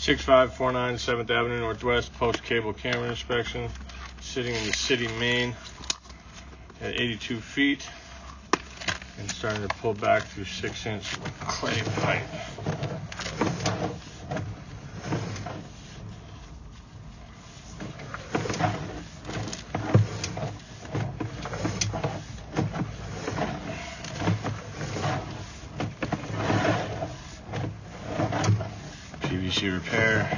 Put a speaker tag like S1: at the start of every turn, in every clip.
S1: 6549 7th Avenue Northwest, post-cable camera inspection, sitting in the city main at 82 feet and starting to pull back through 6-inch clay pipe. PVC repair.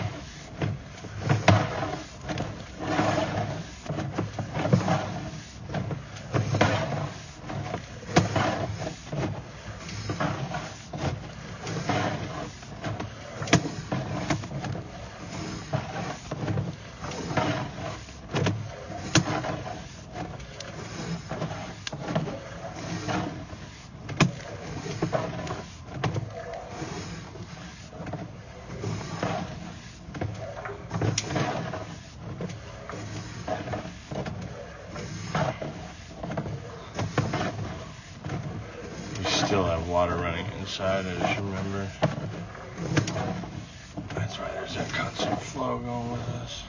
S1: Still have water running inside, I just remember. That's why there's that constant flow going with this.